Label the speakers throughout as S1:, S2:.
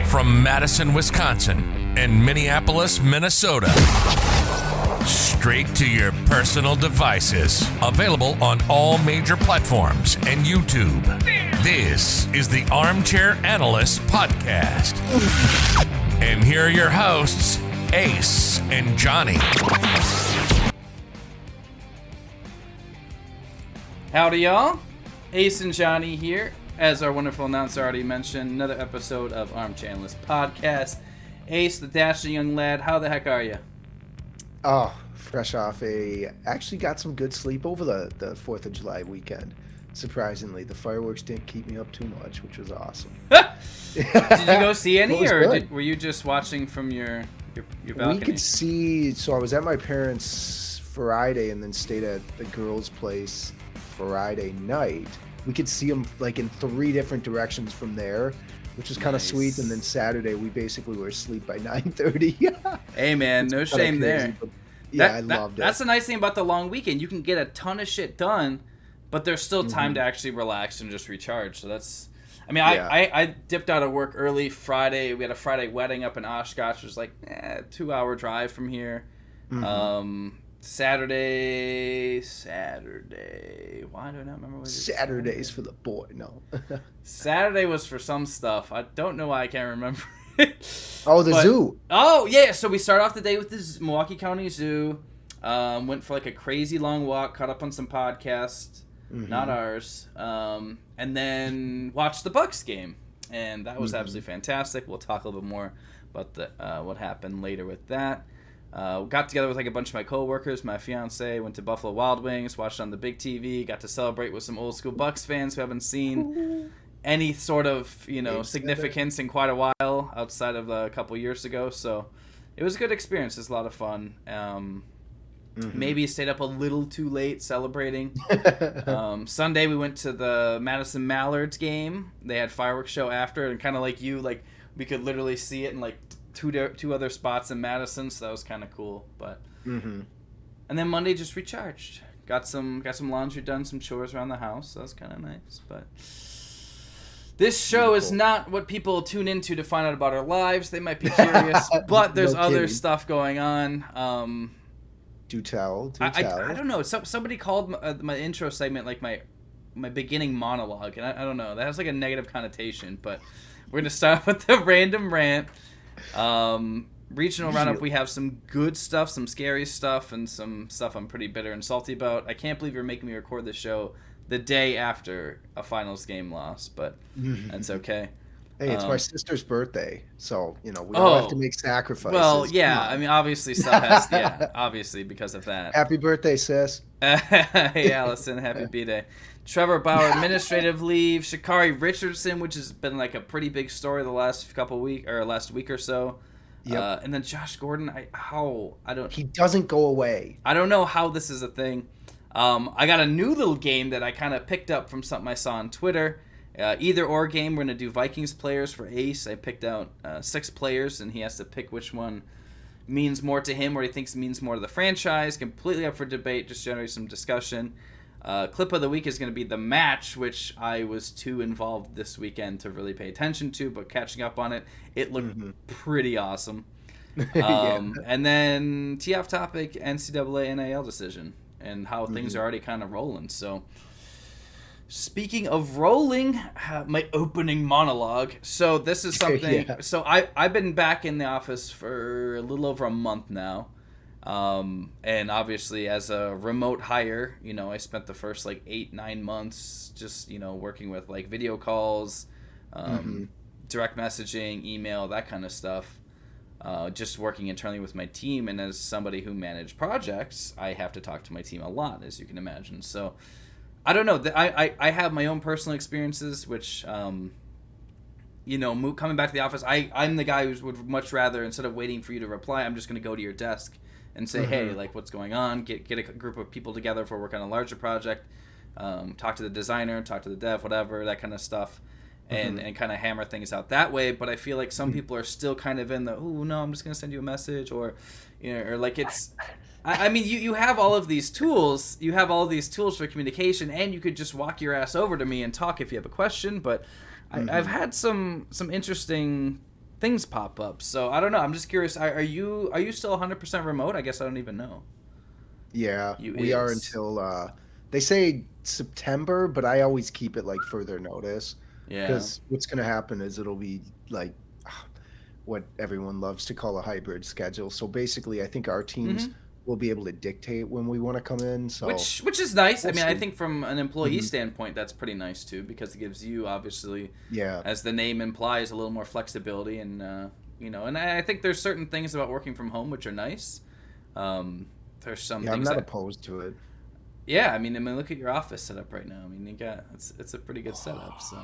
S1: From Madison, Wisconsin and Minneapolis, Minnesota. Straight to your personal devices. Available on all major platforms and YouTube. This is the Armchair Analysts podcast. And here are your hosts, Ace and Johnny.
S2: Howdy, y'all. Ace and Johnny here. As our wonderful announcer already mentioned, another episode of Armchair Analysts podcast. Ace, the dashing young lad, how the heck are you?
S3: Oh, fresh off actually got some good sleep over the 4th of July weekend. Surprisingly, the fireworks didn't keep me up too much, which was awesome.
S2: Did you go see any, or were you just watching from your balcony?
S3: We could see, so I was at my parents' Friday and then stayed at the girls' place Friday night. We could see them like in 3 different directions from there, which was kind of sweet. And then Saturday, we basically were asleep by 9:30.
S2: Hey, man, no shame there.
S3: I loved it.
S2: That's the nice thing about the long weekend. You can get a ton of shit done, but there's still time to actually relax and just recharge. So that's, I mean, I dipped out of work early Friday. We had a Friday wedding up in Oshkosh. It was like 2-hour drive from here. Saturday. Why do I not remember what it is?
S3: Saturdays for the boy. No.
S2: Saturday was for some stuff. I don't know why I can't remember.
S3: Zoo.
S2: Oh, yeah. So we started off the day with the Milwaukee County Zoo. Went for like a crazy long walk, caught up on some podcasts, not ours. And then watched the Bucks game. And that was absolutely fantastic. We'll talk a little bit more about what happened later with that. Got together with like a bunch of my coworkers. My fiance went to Buffalo Wild Wings, watched on the big TV, got to celebrate with some old school Bucks fans who haven't seen any sort of significance in quite a while outside of a couple years ago. So it was a good experience. It was a lot of fun. Maybe stayed up a little too late celebrating. Sunday we went to the Madison Mallards game. They had fireworks show after, and kind of like you, like we could literally see it in like two other spots in Madison, so that was kind of cool. But and then Monday just recharged, got some laundry done, some chores around the house, so that was kind of nice. But this show is not what people tune into to find out about our lives. They might be curious, but there's other stuff going on.
S3: Do tell.
S2: I don't know. Somebody called my intro segment like my beginning monologue, and I don't know. That has like a negative connotation, but we're gonna start with the Random Rant. Regional Roundup, we have some good stuff, some scary stuff, and some stuff I'm pretty bitter and salty about. I can't believe you're making me record this show the day after a finals game loss, but that's okay.
S3: Hey, it's my sister's birthday, so we all have to make sacrifices.
S2: Well, yeah, I mean, obviously stuff has, obviously because of that.
S3: Happy birthday, sis.
S2: Hey, Allison, happy B-Day. Trevor Bauer, administrative leave. Sha'Carri Richardson, which has been like a pretty big story the last last week or so. Yep. And then Josh Gordon,
S3: he doesn't go away.
S2: I don't know how this is a thing. I got a new little game that I kind of picked up from something I saw on Twitter. Either or game, we're going to do Vikings players for Ace. I picked out 6 players, and he has to pick which one means more to him or he thinks means more to the franchise. Completely up for debate, just generate some discussion. Clip of the week is going to be the match, which I was too involved this weekend to really pay attention to, but catching up on it, it looked pretty awesome. And then tee off topic, NCAA NIL decision, and how things are already kind of rolling. So speaking of rolling, my opening monologue. So this is something. So I've been back in the office for a little over a month now. And obviously as a remote hire, I spent the first like 8-9 months just, working with like video calls, direct messaging, email, that kind of stuff. Just working internally with my team. And as somebody who managed projects, I have to talk to my team a lot, as you can imagine. So I don't know. I have my own personal experiences, which, coming back to the office, I'm the guy who would much rather, instead of waiting for you to reply, I'm just going to go to your desk and say, hey, like, what's going on? Get a group of people together for work on a larger project. Talk to the designer, talk to the dev, whatever, that kind of stuff. And kind of hammer things out that way. But I feel like some people are still kind of in the, oh, no, I'm just going to send you a message. Or like it's, I mean, you have all of these tools. You have all of these tools for communication, and you could just walk your ass over to me and talk if you have a question. But I've had some interesting things pop up. So I don't know. I'm just curious. Are you still 100% remote? I guess I don't even know.
S3: Yeah,
S2: You
S3: we are
S2: is.
S3: until they say September, but I always keep it like further notice
S2: Yeah.
S3: because what's going to happen is it'll be like what everyone loves to call a hybrid schedule. So basically, I think our teams
S2: Mm-hmm.
S3: will be able to dictate when we want to come in. So
S2: Which is nice. I
S3: we'll
S2: mean, I
S3: see.
S2: think from an employee
S3: Mhm.
S2: standpoint, that's pretty nice too, because it gives you obviously,
S3: Yeah,
S2: as the name implies, a little more flexibility, and and I think there's certain things about working from home which are nice. There's some
S3: yeah, I'm
S2: things
S3: not
S2: that,
S3: opposed to it.
S2: yeah, I mean, look at your office setup right now. I mean, you got it's a pretty good setup. So,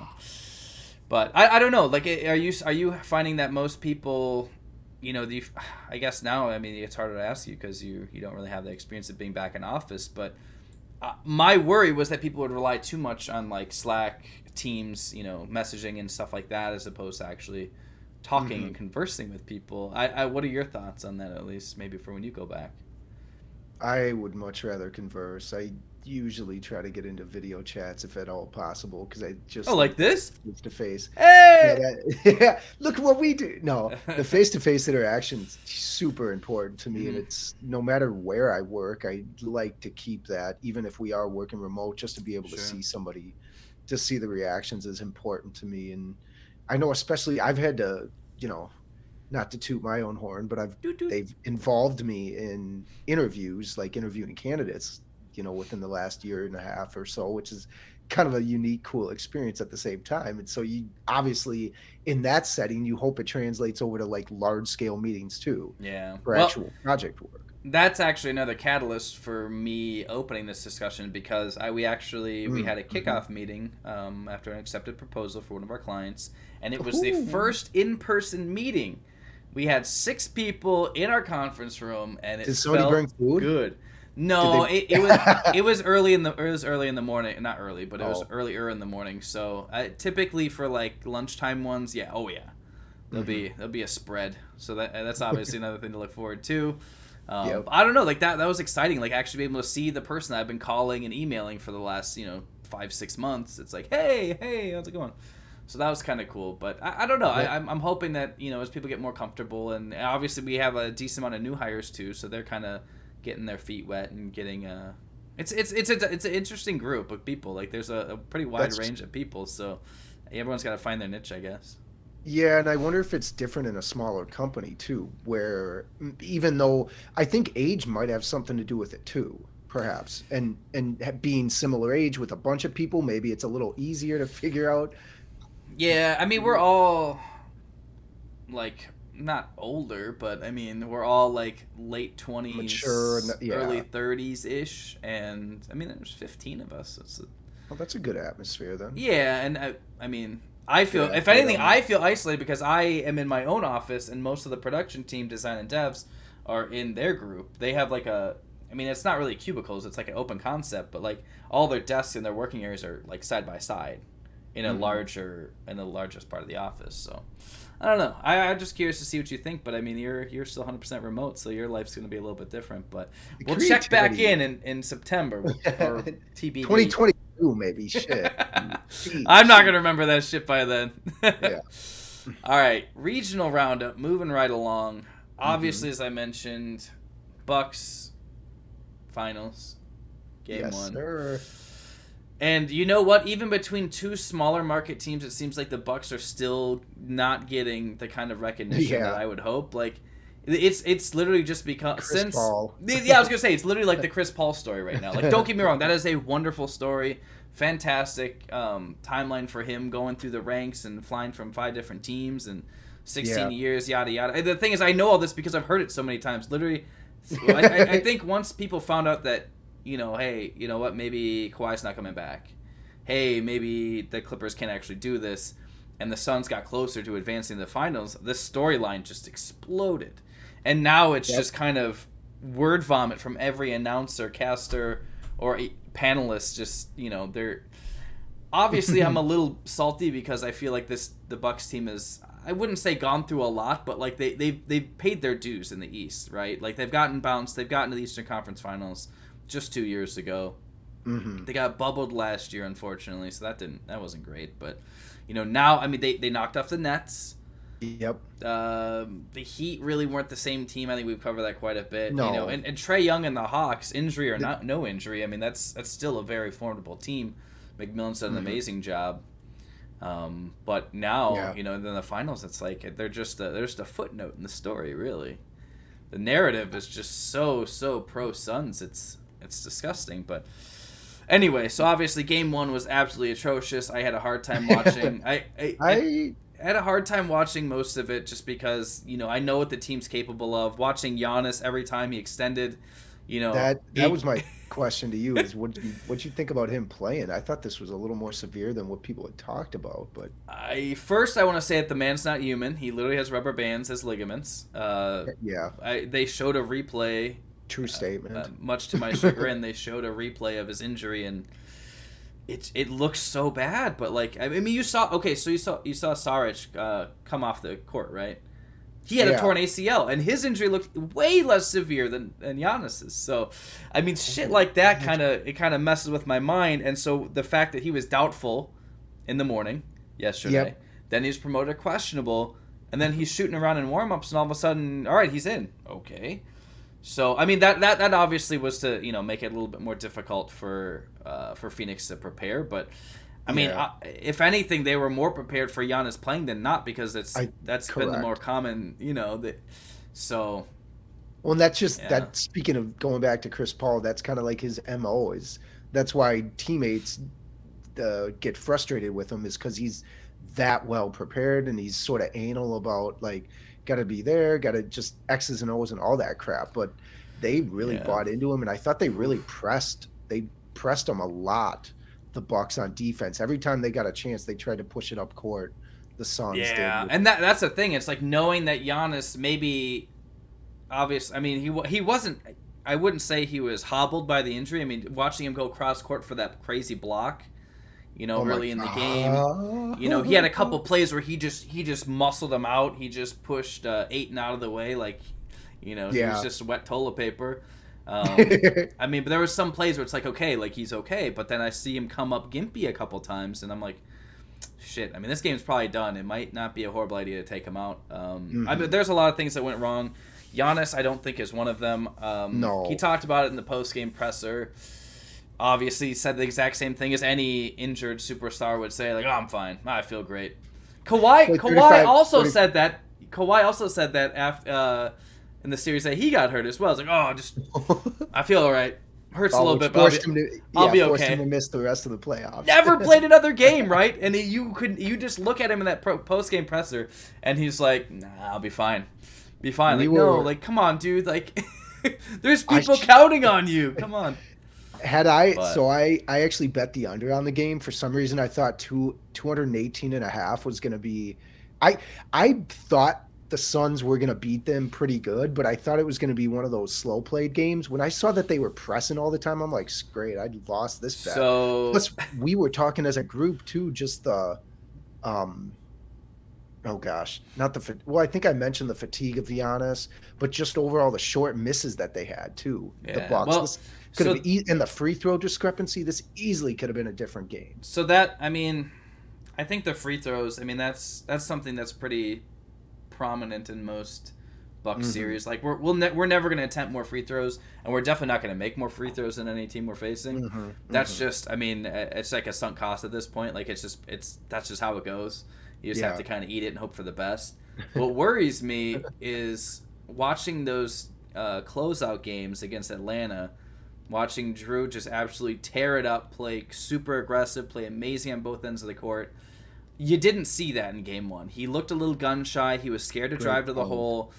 S2: but I don't know. Like, are you finding that most people, I guess now, I mean, it's harder to ask you because you don't really have the experience of being back in office. But my worry was that people would rely too much on like Slack, Teams, messaging and stuff like that, as opposed to actually talking
S3: Mhm.
S2: and conversing with people. I what are your thoughts on that? At least maybe for when you go back.
S3: I would much rather converse. I usually try to get into video chats if at all possible because I
S2: Oh,
S3: just
S2: like
S3: think that
S2: this?
S3: face to face. Yeah,
S2: Hey.
S3: yeah. Look what we do. No, the face to face interaction's super important to me, and
S2: Mhm.
S3: it's no matter where I work, I like to keep that, even if we are working remote, just to be able to
S2: Sure.
S3: see somebody, to see the reactions is important to me. And I know, especially I've had to, you know, not to toot my own horn, but
S2: Doot doot.
S3: they've involved me in interviews, like interviewing candidates, within the last year and a half or so, which is kind of a unique, cool experience at the same time. And so you obviously in that setting, you hope it translates over to like large scale meetings too
S2: Yeah.
S3: for
S2: Well,
S3: actual project work.
S2: that's actually another catalyst for me opening this discussion because we had a
S3: Mm-hmm.
S2: kickoff meeting after an accepted proposal for one of our clients, and it was the
S3: Ooh.
S2: first in-person meeting. We had 6 people in our conference room, and it
S3: Did somebody bring
S2: felt
S3: food?
S2: good.
S3: Did
S2: No,
S3: they?
S2: it was early in the morning, not early, but it was
S3: Oh.
S2: earlier in the morning. So typically for like lunchtime ones, yeah, oh yeah,
S3: Hmm.
S2: there'll be a spread. So that's obviously another thing to look forward to.
S3: Yep.
S2: But I don't know, like that was exciting. Like actually being able to see the person I've been calling and emailing for the last 5-6 months. It's like, hey, how's it going? So that was kind of cool. But I don't know.
S3: Yeah.
S2: I'm hoping that as people get more comfortable, and obviously we have a decent amount of new hires too, so they're kind of getting their feet wet and getting it's an interesting group of people. Like there's a pretty wide
S3: That's
S2: range of people, so everyone's got to find their niche, I guess.
S3: Yeah, and I wonder if it's different in a smaller company too, where even though I think age might have something to do with it too, perhaps, and being similar age with a bunch of people, maybe it's a little easier to figure out.
S2: Yeah, I mean we're all like not older, but I mean we're all like late
S3: Mature,
S2: 20s, early
S3: yeah.
S2: 30s ish, and I mean there's 15 of us.
S3: Well, that's a good atmosphere then.
S2: Yeah, and I mean I
S3: Good
S2: feel, if
S3: attitude
S2: anything,
S3: on that.
S2: I feel isolated because I am in my own office, and most of the production team, design and devs, are in their group. They have like I mean it's not really cubicles, it's like an open concept, but like all their desks and their working areas are like side by side in
S3: Hmm.
S2: in the largest part of the office. So I don't know. I'm just curious to see what you think, but I mean, you're still 100% remote, so your life's going to be a little bit different. But
S3: The
S2: we'll check back
S3: creativity.
S2: in September for TBD.
S3: 2022, maybe. Shit.
S2: I'm not
S3: Jeez.
S2: going to remember that shit by then.
S3: Yeah.
S2: All right, regional roundup, moving right along.
S3: Hmm.
S2: Obviously, as I mentioned, Bucks finals, game
S3: Yes,
S2: one.
S3: sir.
S2: And you know what? Even between two smaller market teams, it seems like the Bucks are still not getting the kind of recognition that
S3: Yeah.
S2: I would hope. Like, it's literally just because
S3: Chris
S2: since
S3: Paul.
S2: yeah, I was gonna say it's literally like the Chris Paul story right now. Like, don't get me wrong, that is a wonderful story, fantastic timeline for him going through the ranks and flying from 5 different teams and 16
S3: Yeah.
S2: years, yada yada. And the thing is, I know all this because I've heard it so many times. Literally, I think once people found out that hey, you know what? Maybe Kawhi's not coming back. Hey, maybe the Clippers can't actually do this. And the Suns got closer to advancing to the finals. This storyline just exploded. And now it's
S3: Yep.
S2: just kind of word vomit from every announcer, caster, or panelist. Just, they're. Obviously, I'm a little salty because I feel like the Bucks team is, I wouldn't say gone through a lot, but like they've paid their dues in the East, right? Like they've gotten bounced, they've gotten to the Eastern Conference Finals just 2 years ago.
S3: Hmm.
S2: They got bubbled last year, unfortunately, so that wasn't great. But now, I mean, they knocked off the Nets.
S3: Yep.
S2: The Heat really weren't the same team. I think we've covered that quite a bit.
S3: No.
S2: You know, and Trae Young and the Hawks, injury or no injury, I mean that's still a very formidable team. McMillan's done an amazing job. But now, you know, in the finals, it's like they're just a footnote in the story, really. The narrative is just so pro Suns. It's disgusting. But anyway, so obviously Game 1 was absolutely atrocious. I had a hard time watching. I had a hard time watching most of it just because, you know, I know what the team's capable of. Watching Giannis every time he extended, you know,
S3: that was my question to you is what you think about him playing? I thought this was a little more severe than what people had talked about, but
S2: I want to say that the man's not human. He literally has rubber bands as ligaments. They showed a replay.
S3: True statement.
S2: Much to my chagrin, they showed a replay of his injury, and it looks so bad. But like, I mean, you saw Saric come off the court, right? He had a torn ACL, and his injury looked way less severe than Giannis's. So, I mean, shit like that kind of messes with my mind. And so the fact that he was doubtful in the morning yesterday, then he's promoted to questionable, and then he's shooting around in warm-ups, and all of a sudden, all right, he's in. Okay. So, I mean, that obviously was to, you know, make it a little bit more difficult for Phoenix to prepare, but I mean, if anything, they were more prepared for Giannis playing than not, because that's been the more common, you know. So.
S3: Well, and that's just that. Speaking of going back to Chris Paul, that's kind of like his MO. That's why teammates get frustrated with him, is because he's that well prepared and he's sort of anal about like got to be there, got to just X's and O's and all that crap. But they really bought into him, and I thought they really pressed him a lot. The Bucks on defense, every time they got a chance, they tried to push it up court. The Suns did.
S2: And that's the thing. It's like knowing that Giannis maybe, obviously, I mean, he wasn't. I wouldn't say he was hobbled by the injury. I mean, watching him go cross court for that crazy block, you know, early in the game. You know, he had a couple plays where he just muscled him out. He just pushed Ayton out of the way, like, you know, he was just wet toilet paper. I mean, but there was some plays where it's like, okay, like he's okay, but then I see him come up gimpy a couple times, and I'm like, shit. I mean, this game's probably done. It might not be a horrible idea to take him out. I mean, there's a lot of things that went wrong. Giannis, I don't think is one of them.
S3: No,
S2: he talked about it in the post-game presser. Obviously, he said the exact same thing as any injured superstar would say, like, "Oh, I'm fine. I feel great." Kawhi also said that. Kawhi also said that after. In the series that he got hurt as well. It's like, I feel all right. Hurts a little bit, but I'll be okay.
S3: Forced him to miss the rest of the playoffs.
S2: Never played another game, right? And you just look at him in that post-game presser, and he's like, nah, I'll be fine. Be fine. Like, come on, dude. Like, there's people counting on you. Come on.
S3: I actually bet the under on the game. For some reason, I thought 218.5 was going to be. I thought the Suns were going to beat them pretty good, but I thought it was going to be one of those slow played games. When I saw that they were pressing all the time, I'm like, great, I lost this bet.
S2: So
S3: plus, we were talking as a group too, just the I think I mentioned the fatigue of Giannis, but just overall the short misses that they had too. The Bucks. And the free throw discrepancy, this easily could have been a different game.
S2: So that, I mean, I think the free throws, I mean, that's something that's pretty prominent in most Bucks series. Like we're never going to attempt more free throws, and we're definitely not going to make more free throws than any team we're facing. That's just, I mean, it's like a sunk cost at this point. Like that's just how it goes. You just have to kind of eat it and hope for the best. What worries me is watching those closeout games against Atlanta, watching Drew just absolutely tear it up, play super aggressive, play amazing on both ends of the court. You didn't see that in Game 1. He looked a little gun shy. He was scared to drive to the hole.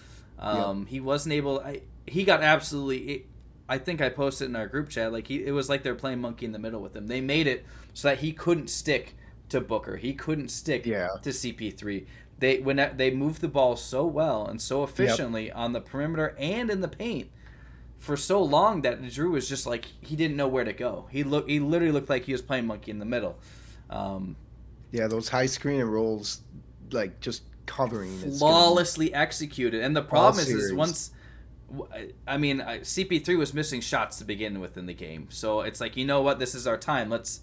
S2: He wasn't able. He got absolutely. I think I posted in our group chat. Like it was like they were playing monkey in the middle with him. They made it so that he couldn't stick to Booker. He couldn't stick to CP3. They moved the ball so well and so efficiently on the perimeter and in the paint for so long that Drew was just like he didn't know where to go. He literally looked like he was playing monkey in the middle.
S3: Those high screen and rolls, like just covering,
S2: flawlessly executed. And the problem is once, I mean, CP3 was missing shots to begin with in the game, so it's like, you know what, this is our time. Let's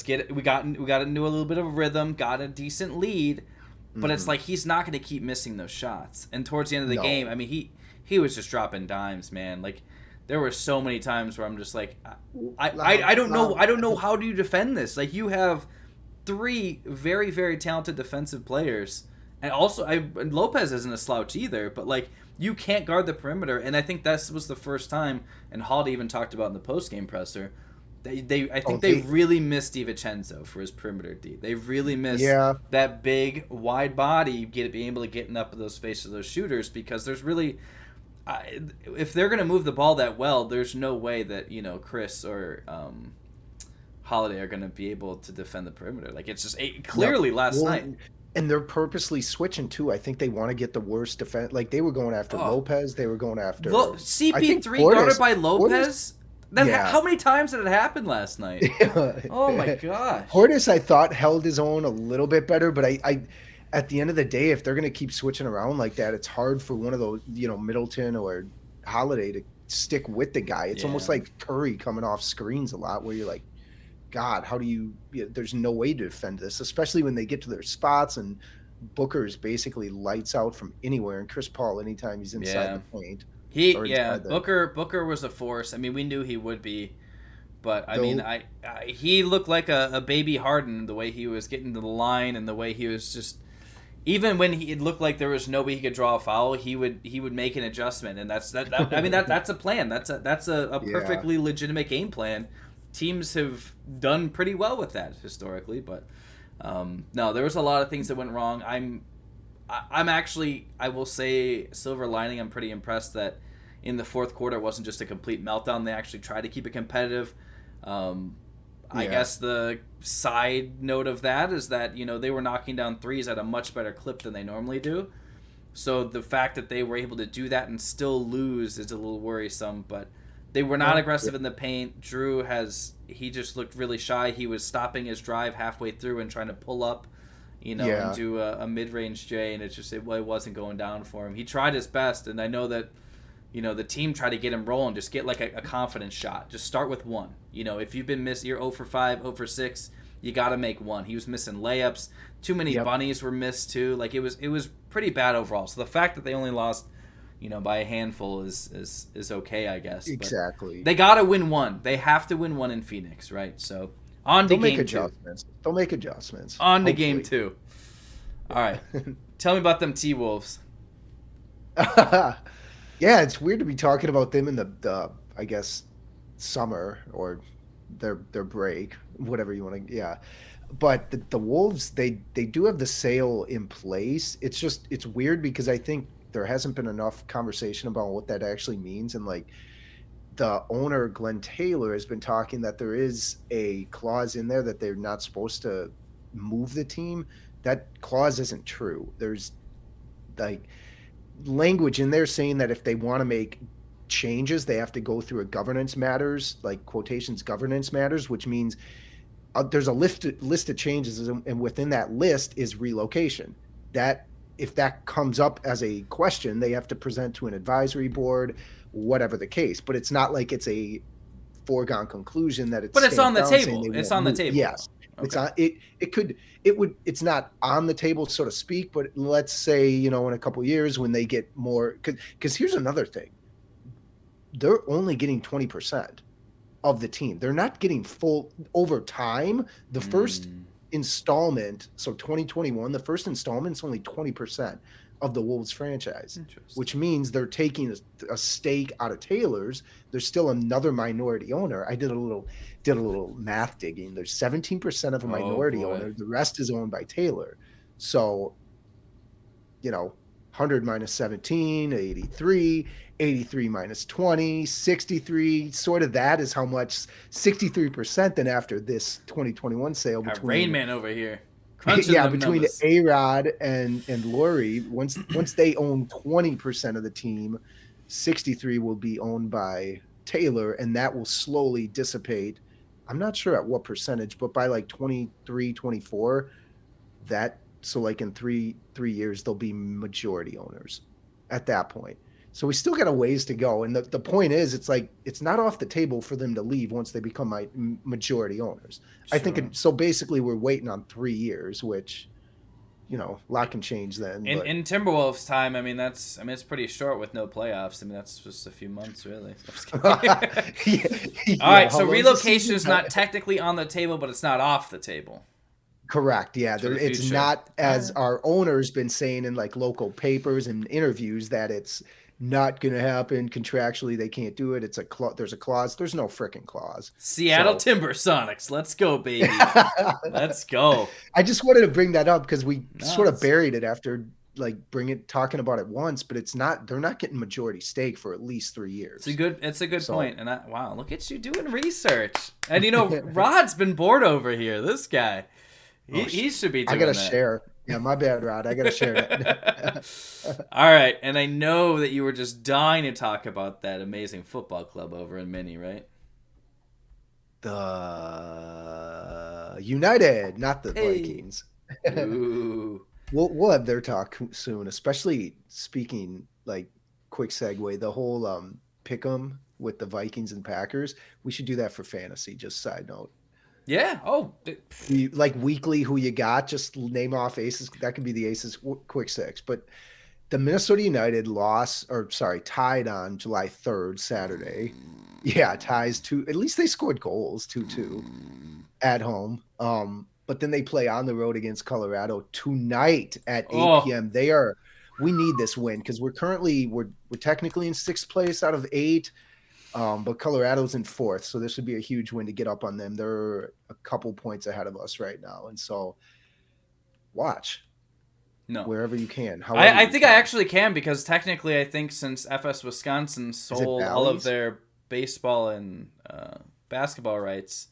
S2: get it. We got into a little bit of a rhythm, got a decent lead, but it's like he's not going to keep missing those shots. And towards the end of the game, I mean, he was just dropping dimes, man. Like there were so many times where I'm just like, I don't know how do you defend this? Like you have 3 very, very talented defensive players, and also Lopez isn't a slouch either, but like you can't guard the perimeter. And I think that was the first time, and Holiday even talked about in the post game presser. I think they really missed DiVincenzo for his perimeter D. They really missed that big, wide body being able to get up in those faces of those shooters, because there's really, if they're going to move the ball that well, there's no way that Chris or Holiday are going to be able to defend the perimeter. Like it's just clearly last night.
S3: And they're purposely switching too. I think they want to get the worst defense. Like they were going after Lopez. They were going after
S2: CP3 guarded by Lopez. How many times did it happen last night? Oh my gosh.
S3: Portis, I thought, held his own a little bit better, but I at the end of the day, if they're going to keep switching around like that, it's hard for one of those, Middleton or Holiday to stick with the guy. It's almost like Curry coming off screens a lot, where you're like, God, how do you there's no way to defend this, especially when they get to their spots and Booker's basically lights out from anywhere, and Chris Paul anytime he's inside the paint.
S2: Booker was a force. I mean, we knew he would be, but he looked like a baby Harden, the way he was getting to the line and the way he was just, even when it looked like there was no way he could draw a foul, he would make an adjustment, and that's a plan. That's a perfectly legitimate game plan. Teams have done pretty well with that historically, but no, there was a lot of things that went wrong. I'm actually, I will say, silver lining, I'm pretty impressed that in the fourth quarter it wasn't just a complete meltdown. They actually tried to keep it competitive. I guess the side note of that is that, they were knocking down threes at a much better clip than they normally do. So the fact that they were able to do that and still lose is a little worrisome, but they were not aggressive in the paint. Drew he just looked really shy. He was stopping his drive halfway through and trying to pull up, and do a mid-range J, and it wasn't going down for him. He tried his best, and I know that, the team tried to get him rolling, just get like a confidence shot. Just start with one. If you've been you're 0 for 5, 0 for 6, you got to make one. He was missing layups. Too many bunnies were missed too. Like it was pretty bad overall. So the fact that they only lost, by a handful is okay, I guess.
S3: Exactly.
S2: But they got to win one. They have to win one in Phoenix, right? So on to game 2.
S3: They'll make adjustments.
S2: On to game 2. All right. Tell me about them TWolves.
S3: Yeah, it's weird to be talking about them in the I guess, summer or their break, whatever you want to. Yeah, but the Wolves, they do have the sale in place. It's weird because I think there hasn't been enough conversation about what that actually means, and like the owner Glenn Taylor has been talking that there is a clause in there that they're not supposed to move the team. That clause isn't true. There's like language in there saying that if they want to make changes, they have to go through a governance matters, like quotations governance matters, which means there's a list of changes, and within that list is relocation. That if that comes up as a question, they have to present to an advisory board, whatever the case. But it's not like it's a foregone conclusion that it's.
S2: But it's on the table. It's on the table.
S3: Yes,
S2: okay.
S3: It's on. It's not on the table, so to speak. But let's say in a couple of years when they get more, because here's another thing. They're only getting 20% of the team. They're not getting full over time. The first installment, so 2021, the first installment is only 20% of the Wolves franchise, which means they're taking a stake out of Taylor's. There's still another minority owner. I did a little math digging. There's 17% of a minority owner. The rest is owned by Taylor. So, 100 minus 17, 83, 83 minus 20, 63, sort of that is how much, 63% then after this 2021 sale. Between
S2: Rain Man over here.
S3: Between A-Rod and Laurie, once they own 20% of the team, 63 will be owned by Taylor, and that will slowly dissipate. I'm not sure at what percentage, but by like 23, 24, so like in three years, they'll be majority owners at that point. So we still got a ways to go. And the point is, it's like, it's not off the table for them to leave once they become my majority owners. Sure. I think so basically we're waiting on 3 years, which, a lot can change then. But
S2: In Timberwolves time, it's pretty short with no playoffs. That's just a few months, really. All right, so relocation is not technically on the table, but it's not off the table.
S3: Correct. Yeah, it's not, as our owner's been saying in like local papers and interviews, that it's not going to happen contractually. They can't do it. There's a clause. There's no freaking clause.
S2: Seattle Timber Sonics, let's go, baby. Let's go.
S3: I just wanted to bring that up because we sort of buried it after like talking about it once, but they're not getting majority stake for at least 3 years.
S2: It's a good point. And wow, look at you doing research. And Rod's been bored over here. This guy. He should be doing that.
S3: I got to share. Yeah, my bad, Rod. I got to share that.
S2: All right. And I know that you were just dying to talk about that amazing football club over in Mini, right?
S3: The United, not the Vikings.
S2: Ooh.
S3: We'll have their talk soon, especially speaking, like, quick segue, the whole pick'em with the Vikings and Packers. We should do that for fantasy, just side note.
S2: Yeah. Oh,
S3: like weekly, who you got? Just name off aces. That could be the aces quick six. But the Minnesota United tied on July 3rd, Saturday. Yeah, ties two. At least they scored goals, 2-2 at home. But then they play on the road against Colorado tonight at 8 p.m. We need this win because we're technically in 6th place out of 8. But Colorado's in 4th, so this would be a huge win to get up on them. They're a couple points ahead of us right now, and so watch.
S2: No,
S3: wherever you can.
S2: I think I actually can, because technically I think since FS Wisconsin sold all of their baseball and basketball rights,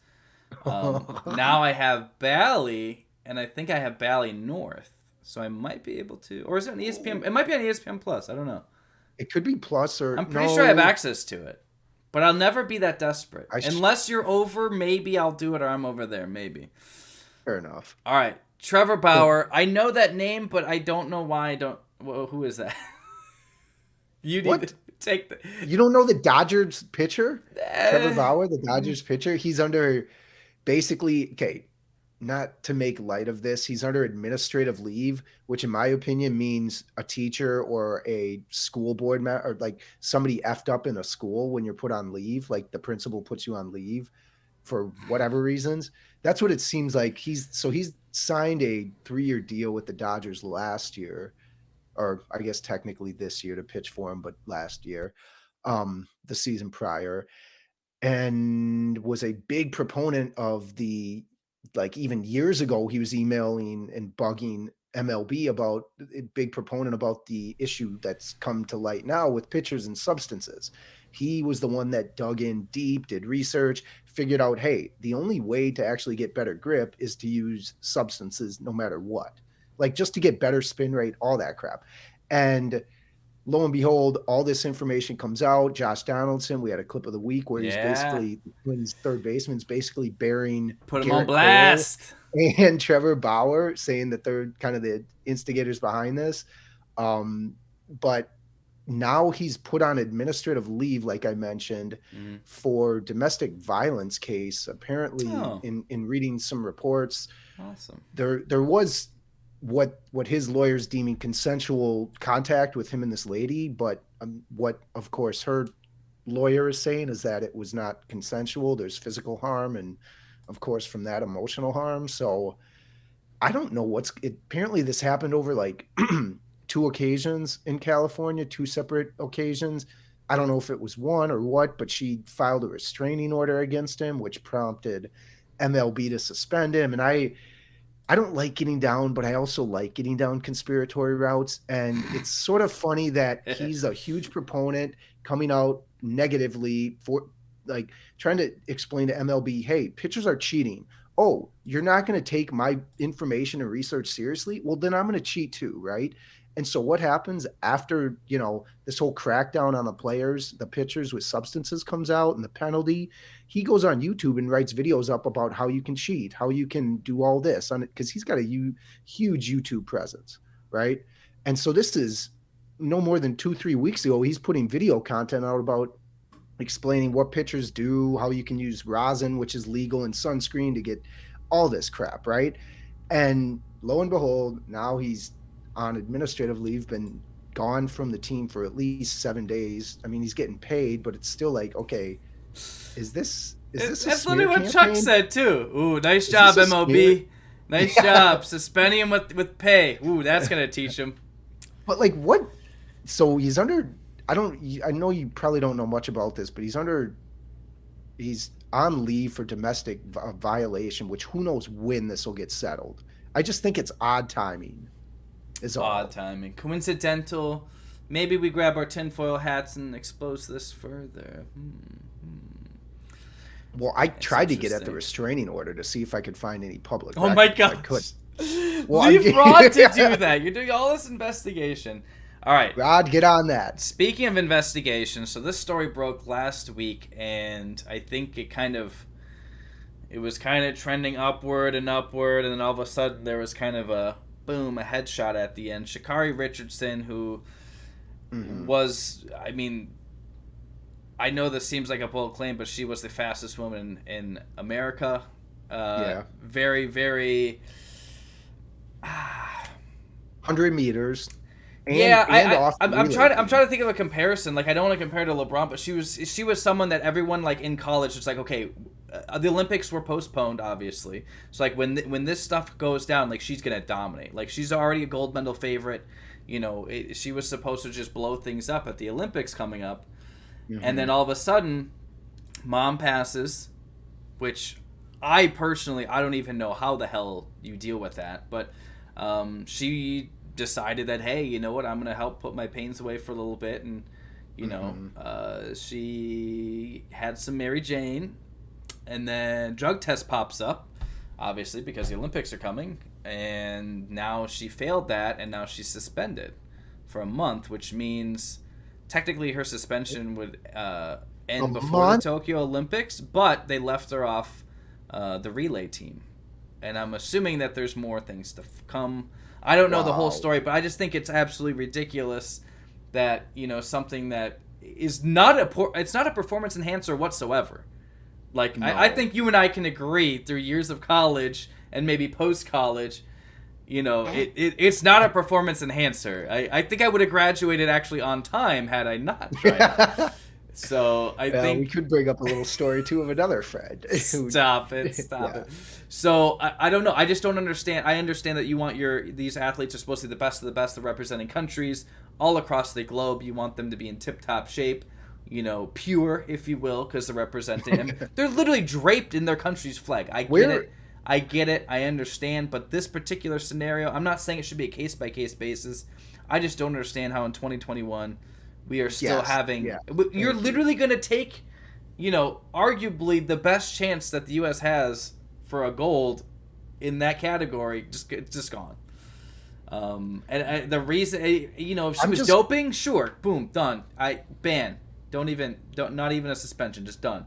S2: now I have Bally, and I think I have Bally North, so I might be able to. Or is it on ESPN? It might be on ESPN Plus. I don't know.
S3: It could be Plus, or
S2: I'm pretty sure I have access to it. But I'll never be that desperate. Unless you're over, maybe I'll do it, or I'm over there, maybe.
S3: Fair enough.
S2: All right. Trevor Bauer. I know that name, but I don't know why I don't. Well, who is that? You need to take the.
S3: You don't know the Dodgers pitcher? Trevor Bauer, the Dodgers pitcher? He's under basically, not to make light of this, he's under administrative leave, which in my opinion means a teacher or a school board or like somebody effed up in a school when you're put on leave, like the principal puts you on leave for whatever reasons. That's what it seems like. He's signed a 3-year deal with the Dodgers last year, or I guess technically this year to pitch for him, but last year, the season prior, and was a big proponent of the, like, even years ago, he was emailing and bugging MLB about a big proponent about the issue that's come to light now with pitchers and substances. He was the one that dug in deep, did research, figured out, hey, the only way to actually get better grip is to use substances no matter what, like just to get better spin rate, all that crap. And lo and behold, all this information comes out. Josh Donaldson, we had a clip of the week where he's basically, Twins third baseman's basically bearing
S2: put him on blast,
S3: and Trevor Bauer, saying that they're kind of the instigators behind this. But now he's put on administrative leave, like I mentioned, for domestic violence case. Apparently, in reading some reports, there was what his lawyer's deeming consensual contact with him and this lady, but what of course her lawyer is saying is that it was not consensual. There's physical harm, and of course from that, emotional harm. So I don't know apparently this happened over like 2 occasions in California, 2 separate occasions. I don't know if it was one or what, but she filed a restraining order against him, which prompted MLB to suspend him. And I don't like getting down, but I also like getting down conspiratorial routes. And it's sort of funny that he's a huge proponent coming out negatively for, like, trying to explain to MLB, hey, pitchers are cheating. Oh, you're not going to take my information and research seriously? Well, then I'm going to cheat too, right? And so what happens after, this whole crackdown on the pitchers with substances comes out and the penalty? He goes on YouTube and writes videos up about how you can cheat, how you can do all this on it, because he's got a huge YouTube presence, right? And so this is no more than 2-3 weeks ago, he's putting video content out about explaining what pitchers do, how you can use rosin, which is legal, and sunscreen to get all this crap, right? And lo and behold, now he's on administrative leave, been gone from the team for at least 7 days. I mean, he's getting paid, but it's still like, okay, is this a
S2: That's
S3: smear
S2: literally what
S3: campaign?
S2: Chuck said too. Ooh, nice
S3: Is
S2: job,
S3: this a
S2: MOB.
S3: smear?
S2: Nice
S3: Yeah.
S2: job. Suspending him with pay. Ooh, that's gonna teach him.
S3: But like, what? So he's under. I know you probably don't know much about this, but he's on leave for domestic violation, which who knows when this will get settled. I just think it's odd timing. Is all.
S2: Odd timing. Coincidental. Maybe we grab our tinfoil hats and expose this further.
S3: Well, I
S2: That's
S3: tried to get at the
S2: interesting.
S3: restraining order to see if I could find any public.
S2: Oh my
S3: records. I
S2: god.
S3: could. Well,
S2: Leave Rod to do that. You're doing all this investigation. All right.
S3: Rod, get on that.
S2: Speaking of investigation, so this story broke last week, and I think it was kind of trending upward, and then all of a sudden there was kind of a boom, a headshot at the end. Sha'Carri Richardson, who was, I mean, I know this seems like a bold claim, but she was the fastest woman in America.
S3: Yeah.
S2: Very, very...
S3: 100 meters. And,
S2: yeah,
S3: and off the
S2: I'm
S3: relay
S2: trying
S3: team.
S2: to think of a comparison. Like, I don't want to compare to LeBron, but she was someone that everyone, like, in college was like, okay, the Olympics were postponed, obviously. So like when this stuff goes down, like, she's gonna dominate. Like, she's already a gold medal favorite. You know, she was supposed to just blow things up at the Olympics coming up, and then all of a sudden, mom passes, which I personally I don't even know how the hell you deal with that, but she decided that, hey, you know what, I'm gonna help put my pains away for a little bit, and you know, she had some Mary Jane, and then drug test pops up, obviously because the Olympics are coming, and now she failed that, and now she's suspended for a month, which means technically her suspension would end before the Tokyo Olympics, but they left her off the relay team, and I'm assuming that there's more things to come. I don't know the whole story, but I just think it's absolutely ridiculous that, you know, something that is not it's not a performance enhancer whatsoever. Like, no. I think you and I can agree through years of college and maybe post-college, you know, it's not a performance enhancer. I think I would have graduated actually on time had I not tried it. So I think
S3: we could bring up a little story too of another friend.
S2: Stop it. So I don't know. I just don't understand. I understand that you want these athletes are supposed to be the best of the best of representing countries all across the globe. You want them to be in tip-top shape, you know, pure, if you will, because they're representing them. They're literally draped in their country's flag. I get it. I understand. But this particular scenario, I'm not saying it should be a case-by-case basis. I just don't understand how in 2021 we are still having... Yeah. You're literally going to take, you know, arguably the best chance that the U.S. has for a gold in that category. It's just gone. And the reason, you know, if she was doping, sure, boom, done. Not even a suspension, just done.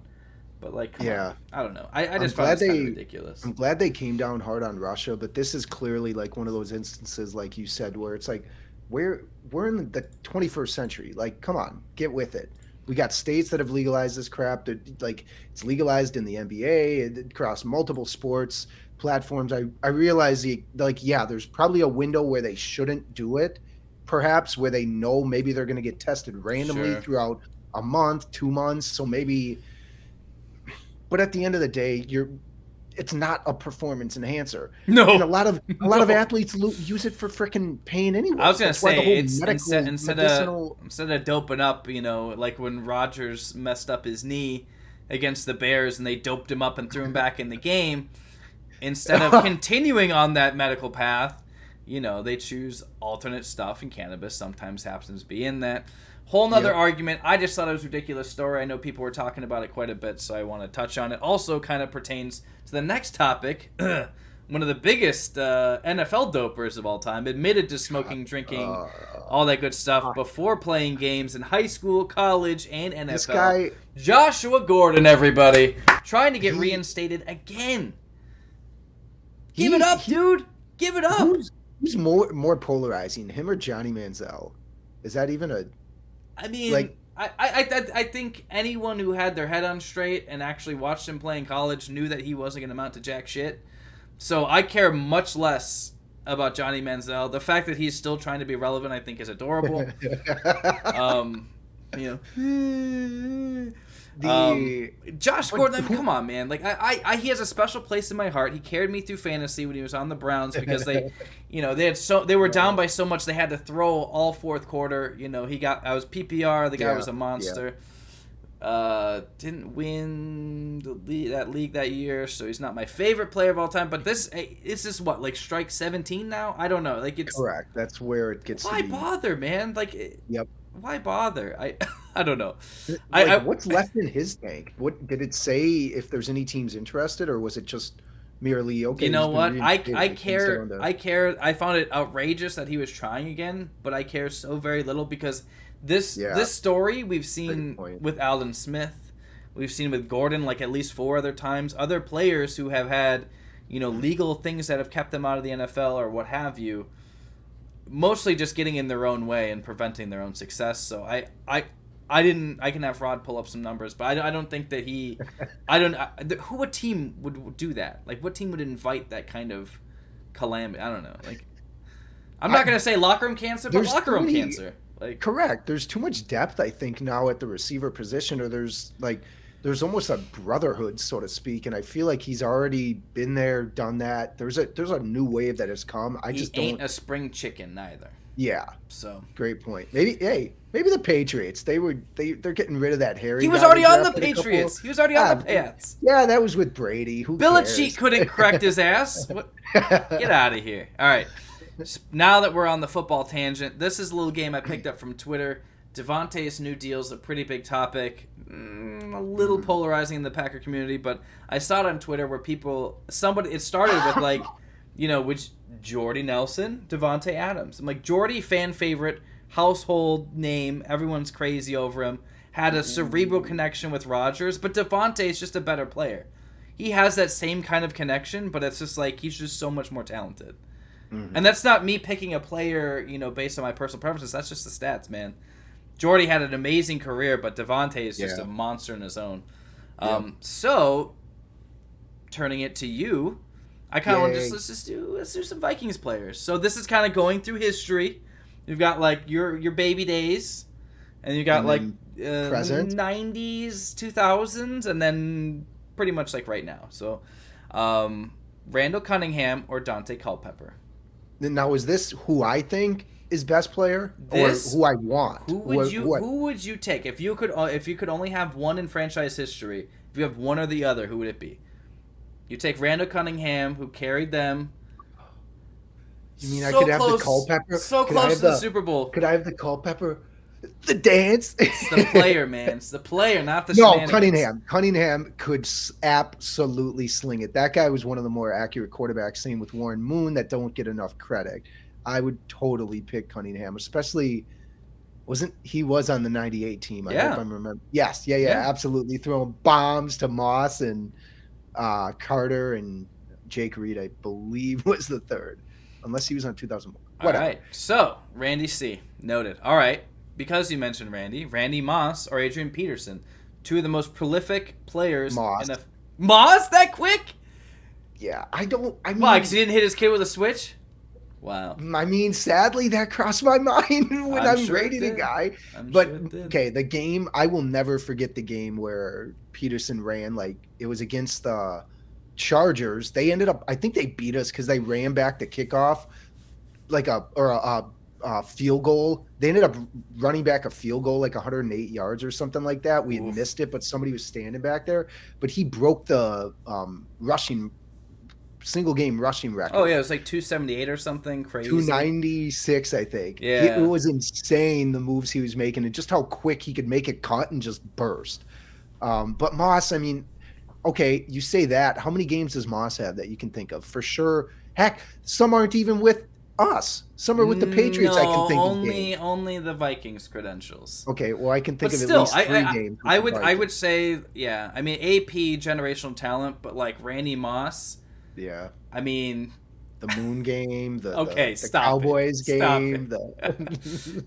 S2: But like, come on. I don't know. I just find this kind of ridiculous.
S3: I'm glad they came down hard on Russia, but this is clearly like one of those instances, like you said, where it's like, we're in the 21st century. Like, come on, get with it. We got states that have legalized this crap. Like, it's legalized in the NBA, across multiple sports platforms. I realize there's probably a window where they shouldn't do it, perhaps, where they know maybe they're going to get tested randomly throughout a month, 2 months. So maybe, but at the end of the day, it's not a performance enhancer.
S2: No,
S3: and a lot of athletes use it for freaking pain anyway.
S2: I was gonna say instead of doping up, you know, like when Rodgers messed up his knee against the Bears and they doped him up and threw him back in the game. Instead of continuing on that medical path, you know, they choose alternate stuff, and cannabis sometimes happens to be in that. Whole nother argument. I just thought it was a ridiculous story. I know people were talking about it quite a bit, so I want to touch on it. Also kind of pertains to the next topic. One of the biggest NFL dopers of all time admitted to smoking, drinking, all that good stuff before playing games in high school, college, and NFL.
S3: This guy,
S2: Joshua Gordon, everybody, trying to get reinstated again. Give it up, dude. Give it up.
S3: Who's more polarizing, him or Johnny Manziel? Is that even a...
S2: I mean, like, I think anyone who had their head on straight and actually watched him play in college knew that he wasn't going to amount to jack shit. So I care much less about Johnny Manziel. The fact that he's still trying to be relevant, I think, is adorable. You know, Josh Gordon. Come on, man. Like he has a special place in my heart. He carried me through fantasy when he was on the Browns because they were down by so much they had to throw all fourth quarter. You know, I was PPR. The guy was a monster. Didn't win that league that year, so he's not my favorite player of all time. But this is what, like, strike 17 now? I don't know. Like, it's
S3: correct. That's where it gets.
S2: Why bother, man? Like,
S3: yep.
S2: Why bother? I don't know.
S3: Like, what's left in his tank? What did it say? If there's any teams interested, or was it just merely okay?
S2: You know what? I care. I care. I found it outrageous that he was trying again, but I care so very little because. This story we've seen with Alden Smith, we've seen with Gordon like at least 4 other times. Other players who have had, legal things that have kept them out of the NFL or what have you, mostly just getting in their own way and preventing their own success. So I can have Rod pull up some numbers, but I don't think that what team would do that? Like, what team would invite that kind of calamity? I don't know. Like, I'm not gonna say locker room cancer, but locker room cancer. Like,
S3: correct. There's too much depth, I think, now at the receiver position, or there's almost a brotherhood, so to speak, and I feel like he's already been there, done that. There's a new wave that has come.
S2: He ain't a spring chicken neither.
S3: Yeah.
S2: So
S3: great point. Maybe the Patriots. They're getting rid of that Harry.
S2: He was already on the Patriots. He was already on the Pats.
S3: Yeah, that was with Brady. Who cares?
S2: Belichick couldn't correct his ass. Get out of here. All right. Now that we're on the football tangent, this is a little game I picked up from Twitter. Devontae's new deal is a pretty big topic, a little polarizing in the Packer community, but I saw it on Twitter where it started with like, which Jordy Nelson, Devontae Adams. I'm like, Jordy, fan favorite, household name, everyone's crazy over him, had a cerebral connection with Rodgers, but Devontae's just a better player. He has that same kind of connection, but it's just like he's just so much more talented. And that's not me picking a player, based on my personal preferences. That's just the stats, man. Jordy had an amazing career, but Devontae is just a monster in his own. So, turning it to you, I kind of want to let's do some Vikings players. So this is kind of going through history. You've got like your baby days, and you got like
S3: present
S2: 90s, 2000s, and then pretty much like right now. So, Randall Cunningham or Dante Culpepper.
S3: Now, is this who I think is best player, or who I want?
S2: Who would you take if you could only have one in franchise history? If you have one or the other, who would it be? You take Randall Cunningham, who carried them.
S3: You mean I could have the Culpepper?
S2: So close to the Super Bowl.
S3: Could I have the Culpepper? The dance.
S2: It's the player, man. It's the player, not the
S3: No, Cunningham could absolutely sling it. That guy was one of the more accurate quarterbacks, same with Warren Moon, that don't get enough credit. I would totally pick Cunningham, especially he was on the 98 team. I hope I'm remembering. Yes, yeah, absolutely. Throwing bombs to Moss and Carter and Jake Reed, I believe, was the third. Unless he was on 2001. Whatever.
S2: All right. So, Randy C. Noted. All right. Because you mentioned Randy Moss or Adrian Peterson, 2 of the most prolific players.
S3: Moss
S2: that quick?
S3: Yeah, why?
S2: Because he didn't hit his kid with a switch? Wow.
S3: I mean, sadly, that crossed my mind when I'm rating a guy. Okay, the game, I will never forget the game where Peterson ran. Like, it was against the Chargers. They ended up, I think they beat us because they ran back the kickoff, like a field goal. They ended up running back a field goal like 108 yards or something like that. We had missed it, but somebody was standing back there. But he broke the single game rushing record.
S2: Oh yeah, it was like 278 or something crazy.
S3: 296, I think.
S2: Yeah,
S3: it was insane the moves he was making and just how quick he could make a cut and just burst. But Moss, I mean, okay, you say that. How many games does Moss have that you can think of? For sure. Heck, some aren't even with us. Some are with the Patriots. I can think
S2: only the Vikings credentials.
S3: Okay, well, I can think of at least 3 games.
S2: I would say, yeah. I mean, AP generational talent, but like Randy Moss.
S3: Yeah.
S2: I mean,
S3: the Moon game, the
S2: Cowboys
S3: game.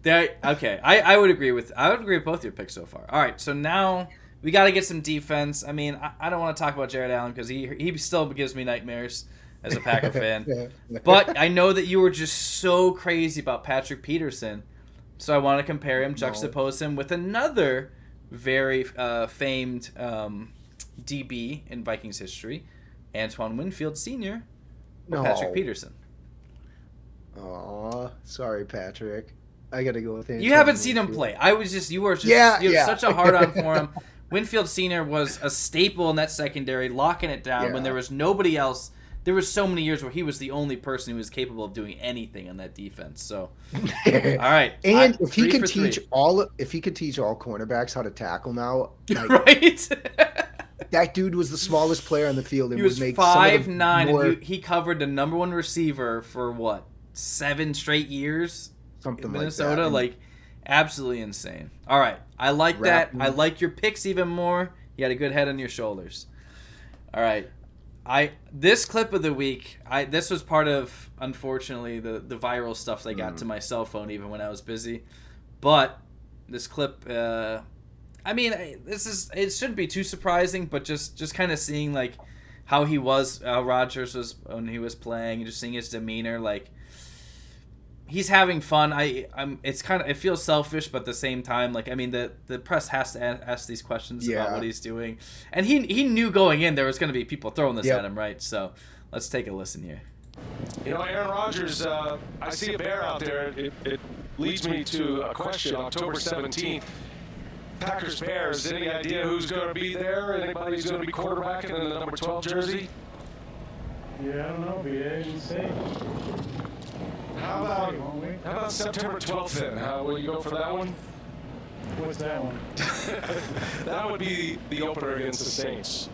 S2: Okay, I would agree with both your picks so far. All right, so now we got to get some defense. I mean, I don't want to talk about Jared Allen because he still gives me nightmares. as a Packer fan. But I know that you were just so crazy about Patrick Peterson, so I want to compare him, juxtapose him with another very famed DB in Vikings history, Antoine Winfield Sr. or Patrick Peterson.
S3: Aw, sorry, Patrick. I gotta go with Antoine.
S2: You haven't seen him play. You were such a hard on for him. Winfield Sr. was a staple in that secondary, locking it down when there was nobody else. There was so many years where he was the only person who was capable of doing anything on that defense. So, all right.
S3: And if he could teach all cornerbacks how to tackle now, like,
S2: right?
S3: That dude was the smallest player on the field. And
S2: he was 5'9", and he covered the number one receiver for what, 7 straight years?
S3: Something
S2: in
S3: like
S2: Minnesota,
S3: that.
S2: like absolutely insane. All right, I like that. I like your picks even more. You had a good head on your shoulders. All right, this clip of the week. This was part of, unfortunately, the viral stuff that got to my cell phone even when I was busy. But this clip, it shouldn't be too surprising, but just kind of seeing like how Rodgers was when he was playing, and just seeing his demeanor, like. He's having fun. It feels selfish, but at the same time, like, I mean, the press has to ask these questions about what he's doing, and he knew going in there was going to be people throwing this at him, right? So let's take a listen here.
S4: Aaron Rodgers, I see a bear out there. It leads me to a question. October 17th, Packers Bears. Any idea who's going to be there? Anybody who's going to be quarterbacking in the number 12 jersey?
S5: Yeah, I don't know. Be agency. See.
S4: How about September 12th then? Will you go for that one?
S5: What's that one?
S4: That would be the opener against the Saints.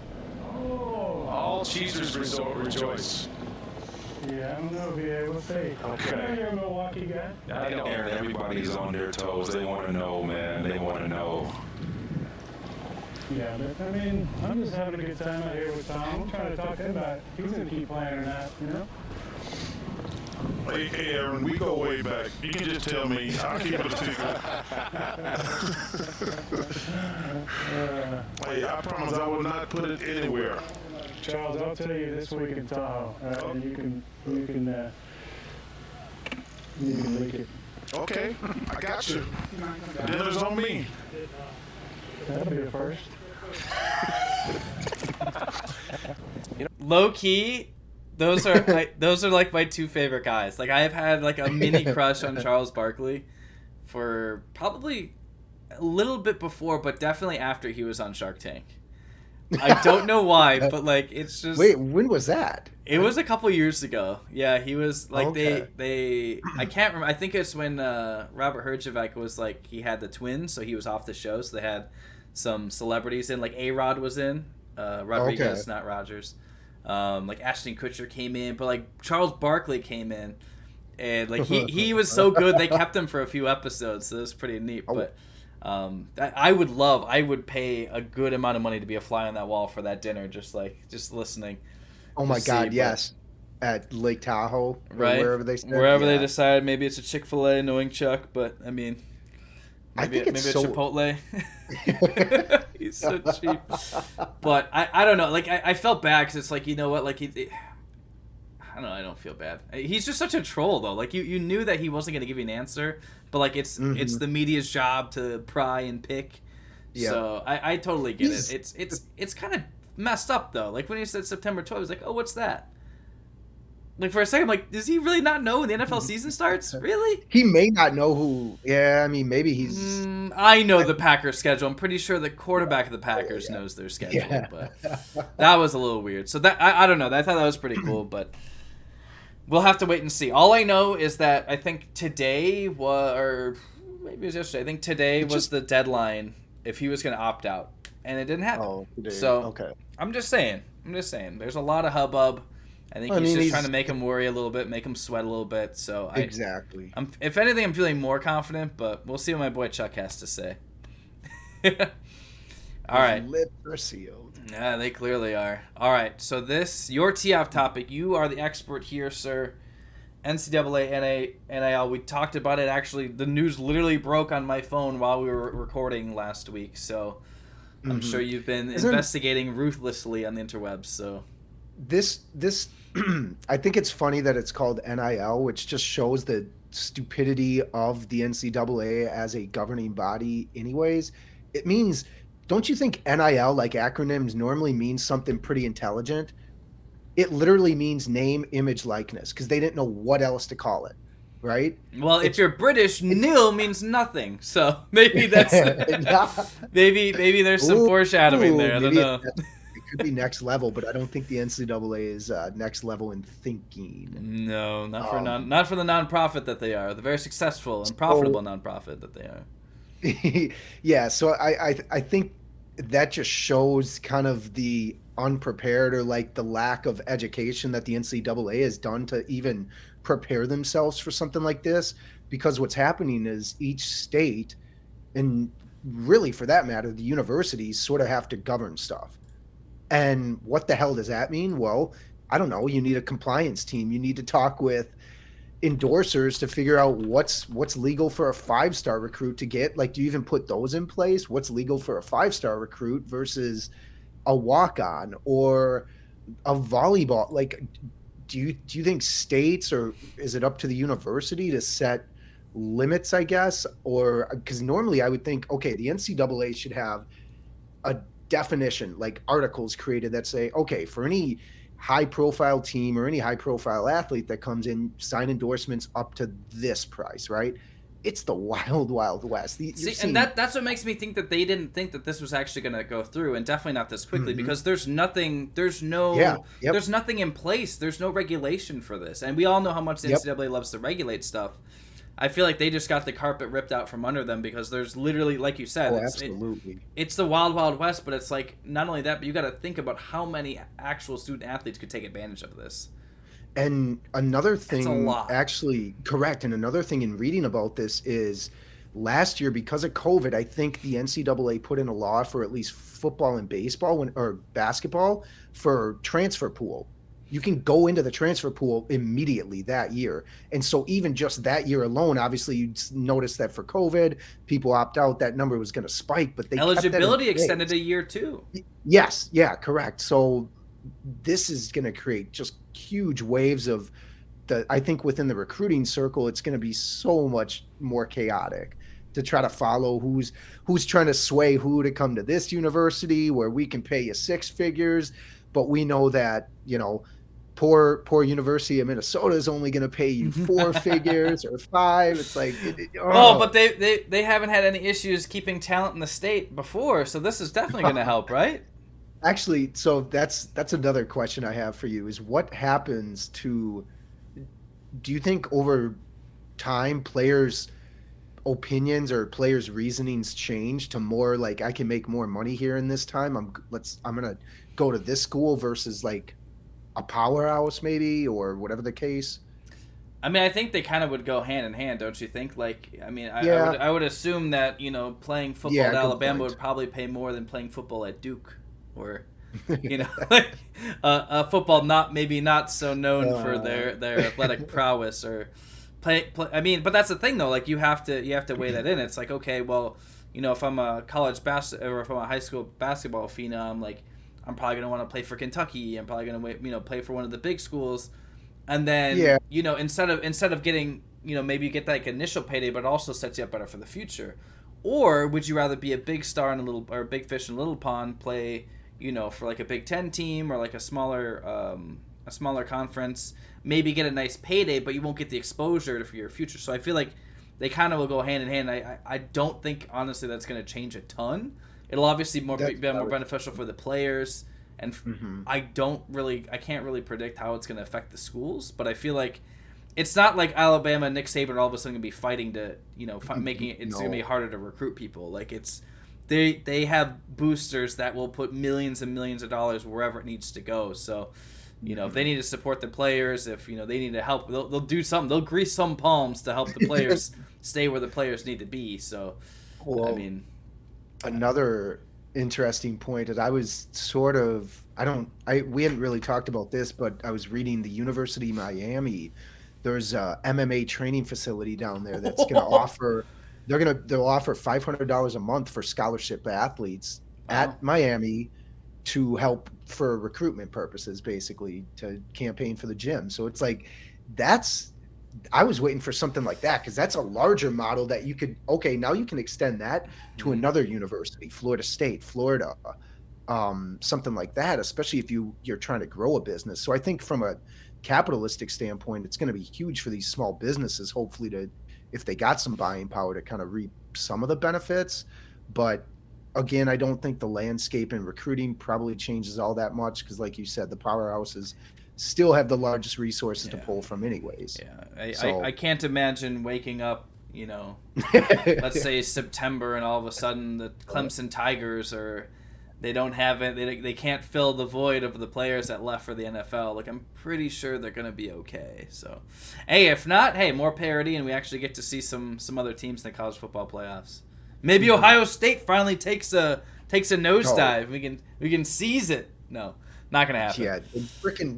S5: Oh.
S4: All Cheesers rejoice.
S5: Yeah, I don't know. We'll see.
S4: Okay.
S5: You're a Milwaukee guy.
S4: I know.
S6: Aaron, everybody's on their toes. They want to know, man. They want to know.
S5: Yeah, but I mean, I'm just having a good time out here with Tom. I'm trying to talk to him about if he's going to keep playing or not, you know?
S6: Hey, Aaron, we go way back. You can just tell me. I'll keep it a secret. Hey, I promise I will not put it anywhere.
S5: Charles, I'll tell you this week in Tahoe, and you can leak it.
S6: Okay, I got you. Dinner's on me.
S5: That'll be a first.
S2: Low key. Those are like my two favorite guys. Like, I've had like a mini crush on Charles Barkley for probably a little bit before, but definitely after he was on Shark Tank. I don't know why, but like it's just.
S3: Wait, when was that?
S2: It was a couple years ago. Yeah, he was like
S3: Okay.
S2: I can't remember. I think it's when Robert Herjavec was like he had the twins, so he was off the show. So they had some celebrities in, like A-Rod was in, Rodriguez, not Rodgers. Like Ashton Kutcher came in, but like Charles Barkley came in, and like he was so good they kept him for a few episodes, so it was pretty neat. But I would pay a good amount of money to be a fly on that wall for that dinner, just listening.
S3: Oh my God, yes, at Lake Tahoe,
S2: right?
S3: Wherever they said.
S2: Wherever they decide, maybe it's a Chick-fil-A, knowing Chuck, but I mean.
S3: I think it's
S2: maybe a Chipotle. He's so cheap. But I don't know. Like, I felt bad because it's like, you know what? Like, I don't know. I don't feel bad. He's just such a troll, though. Like, you knew that he wasn't going to give you an answer. But, like, it's the media's job to pry and pick. Yeah. So I totally get it. It's kind of messed up, though. Like, when he said September 12th, I was like, oh, what's that? Like, for a second, I'm like, does he really not know when the NFL season starts? Really?
S3: He may not know who. Yeah, I mean, maybe he's.
S2: I know the Packers' schedule. I'm pretty sure the quarterback of the Packers knows their schedule. Yeah. But that was a little weird. So that I don't know. I thought that was pretty cool, but we'll have to wait and see. All I know is that I think today or maybe it was yesterday. I think today was the deadline if he was going to opt out, and it didn't happen.
S3: Oh, today.
S2: So
S3: okay.
S2: I'm just saying. There's a lot of hubbub. I think he's trying to make him worry a little bit, make him sweat a little bit. So
S3: exactly.
S2: If anything, I'm feeling more confident, but we'll see what my boy Chuck has to say. All right.
S3: Lips are sealed.
S2: Yeah, they clearly are. All right. So your tee-off topic. You are the expert here, sir. NCAA NIL. We talked about it. Actually, the news literally broke on my phone while we were recording last week. So I'm sure you've been investigating ruthlessly on the interwebs. So.
S3: This I think it's funny that it's called NIL, which just shows the stupidity of the NCAA as a governing body anyways. It means, don't you think NIL, like acronyms, normally means something pretty intelligent? It literally means name, image, likeness, because they didn't know what else to call it, right?
S2: Well, if you're British, nil means nothing. So maybe that's maybe there's some foreshadowing there. I don't know.
S3: It could be next level, but I don't think the NCAA is next level in thinking.
S2: No, not for the nonprofit that they are. The very successful and profitable nonprofit that they are.
S3: Yeah, so I think that just shows kind of the unprepared or like the lack of education that the NCAA has done to even prepare themselves for something like this. Because what's happening is each state, and really for that matter, the universities sort of have to govern stuff. And what the hell does that mean? Well, I don't know. You need a compliance team. You need to talk with endorsers to figure out what's legal for a 5-star recruit to get. Like, do you even put those in place? What's legal for a 5-star recruit versus a walk-on or a volleyball? Like, do you think states, or is it up to the university to set limits, I guess? Or because normally I would think, okay, the NCAA should have a definition, like articles created that say, okay, for any high profile team or any high profile athlete that comes in, sign endorsements up to this price, right? It's the wild west.
S2: And that's what makes me think that they didn't think that this was actually going to go through, and definitely not this quickly, because there's nothing in place. There's no regulation for this, and we all know how much the NCAA loves to regulate stuff. I feel like they just got the carpet ripped out from under them, because there's literally, like you said, it's the wild west. But it's like, not only that, but you got to think about how many actual student athletes could take advantage of this.
S3: And another thing, actually, correct. And another thing in reading about this is last year, because of COVID, I think the NCAA put in a law for at least football and baseball or basketball for transfer pool. You can go into the transfer pool immediately that year. And so even just that year alone, obviously you notice that for COVID, people opt out, that number was going to spike, but they
S2: eligibility extended a year too.
S3: Yes. Yeah, correct. So this is going to create just huge waves of I think within the recruiting circle, it's going to be so much more chaotic to try to follow who's trying to sway who to come to this university where we can pay you 6 figures, but we know that, poor University of Minnesota is only going to pay you 4 figures or 5. It's like,
S2: but they haven't had any issues keeping talent in the state before, so this is definitely going to help, right?
S3: Actually, so that's another question I have for you is what happens to, do you think over time players' opinions or players' reasonings change to more like, I can make more money here in this time, I'm going to go to this school versus like a powerhouse maybe, or whatever the case?
S2: I mean, I think they kind of would go hand in hand, don't you think? Like, I mean, I would assume that, playing football at Alabama would probably pay more than playing football at Duke, or, like a football not so known for their athletic prowess, or play. I mean, but that's the thing though. Like, you have to weigh that in. It's like, okay, well, if I'm a college or if I'm a high school basketball phenom, like, I'm probably going to want to play for Kentucky. I'm probably going to, play for one of the big schools. And then, instead of getting, maybe you get that like initial payday, but it also sets you up better for the future. Or would you rather be a big star in a big fish in a little pond, play, for like a Big Ten team or like a smaller conference, maybe get a nice payday, but you won't get the exposure for your future. So I feel like they kind of will go hand in hand. I don't think, honestly, that's going to change a ton. It'll obviously be more beneficial for the players, and I can't really predict how it's going to affect the schools. But I feel like it's not like Alabama and Nick Saban are all of a sudden going to be fighting to, making it's going to be harder to recruit people. Like, they have boosters that will put millions and millions of dollars wherever it needs to go. So, if they need to support the players, if they need to help, they'll do something. They'll grease some palms to help the players stay where the players need to be. So, well, I mean.
S3: Another interesting point is I was we hadn't really talked about this, but I was reading the University of Miami. There's a MMA training facility down there that's going to offer, they'll offer $500 a month for scholarship athletes at Miami to help for recruitment purposes, basically to campaign for the gym. So it's like, I was waiting for something like that, because that's a larger model that you could, okay, now you can extend that to another university, Florida State, Florida, something like that, especially if you're trying to grow a business. So I think from a capitalistic standpoint, it's going to be huge for these small businesses, hopefully, to, if they got some buying power, to kind of reap some of the benefits. But again, I don't think the landscape in recruiting probably changes all that much, because like you said, the powerhouses still have the largest resources to pull from anyways.
S2: I can't imagine waking up, let's say September, and all of a sudden the Clemson Tigers they don't have it. They can't fill the void of the players that left for the NFL. Like, I'm pretty sure they're going to be okay. So, hey, if not, more parity, and we actually get to see some other teams in the college football playoffs. Maybe Ohio State finally takes a nosedive. We can seize it. No, not going to happen.
S3: Yeah,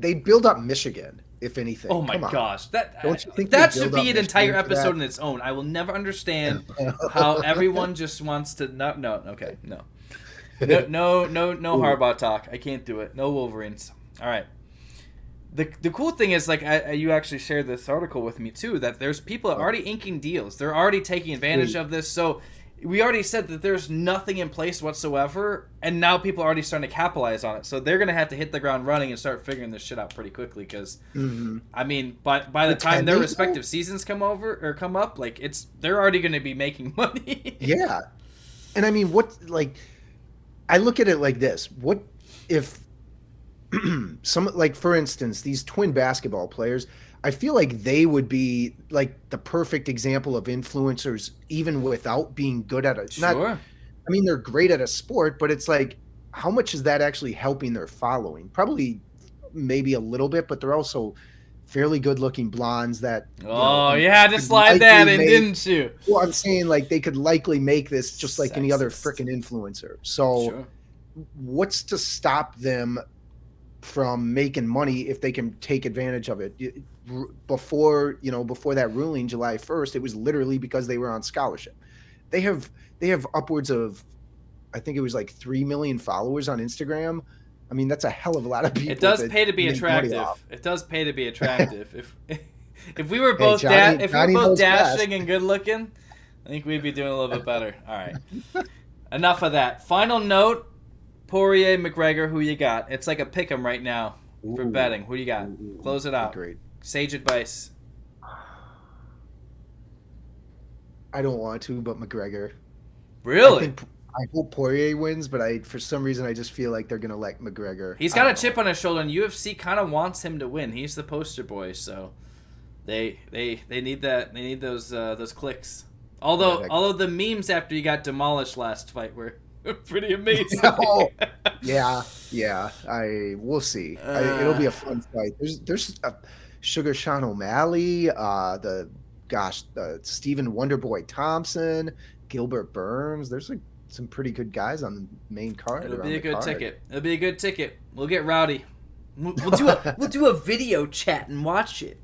S3: they build up Michigan, if anything.
S2: Oh my gosh,
S3: don't you think
S2: that should be an entire episode in its own. I will never understand how everyone just wants to. No. No Harbaugh talk. I can't do it. No Wolverines. All right. The cool thing is, like, you actually shared this article with me too, that there's people already inking deals. They're already taking advantage of this. So we already said that there's nothing in place whatsoever, and now people are already starting to capitalize on it. So they're going to have to hit the ground running and start figuring this shit out pretty quickly, because I mean, by the time their respective seasons come up, like, they're already going to be making money.
S3: Yeah. And I mean, I look at it like this. What if for instance, these twin basketball players, I feel like they would be like the perfect example of influencers, even without being good at it.
S2: Sure.
S3: I mean, they're great at a sport, but it's like, how much is that actually helping their following? Probably maybe a little bit, but they're also fairly good-looking blondes that.
S2: Just slide that in, didn't you?
S3: Well, I'm saying, like, they could likely make this just like any other freaking influencer. So, what's to stop them from making money if they can take advantage of it? Before that ruling, July 1st, it was literally because they were on scholarship. They have upwards of, I think it was like 3 million followers on Instagram. I mean, that's a hell of a lot of people.
S2: It does pay to be attractive. It does pay to be attractive. If we were both dashing and good looking, I think we'd be doing a little bit better. All right. Enough of that. Final note: Poirier, McGregor. Who you got? It's like a pick 'em right now for betting. Who you got? Close it out.
S3: Great.
S2: Sage advice.
S3: I don't want to, but McGregor.
S2: Really?
S3: I hope Poirier wins, but for some reason I just feel like they're gonna let McGregor.
S2: He's got a chip on his shoulder, and UFC kind of wants him to win. He's the poster boy, so they need that. They need those clicks. Although the memes after he got demolished last fight were pretty amazing.
S3: We'll see. It'll be a fun fight. There's Sugar Sean O'Malley, the Stephen Wonderboy Thompson, Gilbert Burns. There's some pretty good guys on the main card.
S2: It'll be a good ticket. It'll be a good ticket. We'll get rowdy. We'll do a video chat and watch it.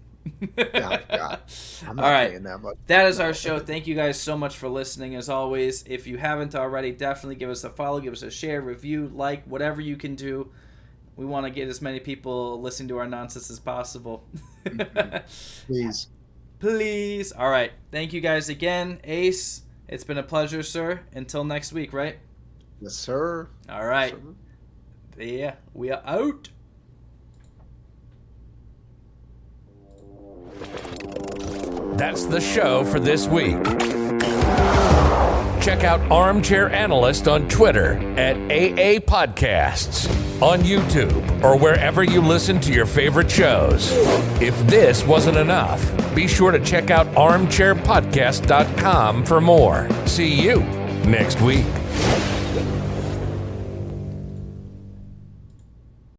S3: God. I'm not paying that much.
S2: That is our show. Thank you guys so much for listening. As always, if you haven't already, definitely give us a follow, give us a share, review, like, whatever you can do. We want to get as many people listening to our nonsense as possible. Please. All right. Thank you guys again. Ace, it's been a pleasure, sir. Until next week, right?
S3: Yes, sir.
S2: All right. Yeah, we are out.
S1: That's the show for this week. Check out Armchair Analyst on Twitter at AA Podcasts, on YouTube, or wherever you listen to your favorite shows. If this wasn't enough, be sure to check out armchairpodcast.com for more. See you next week.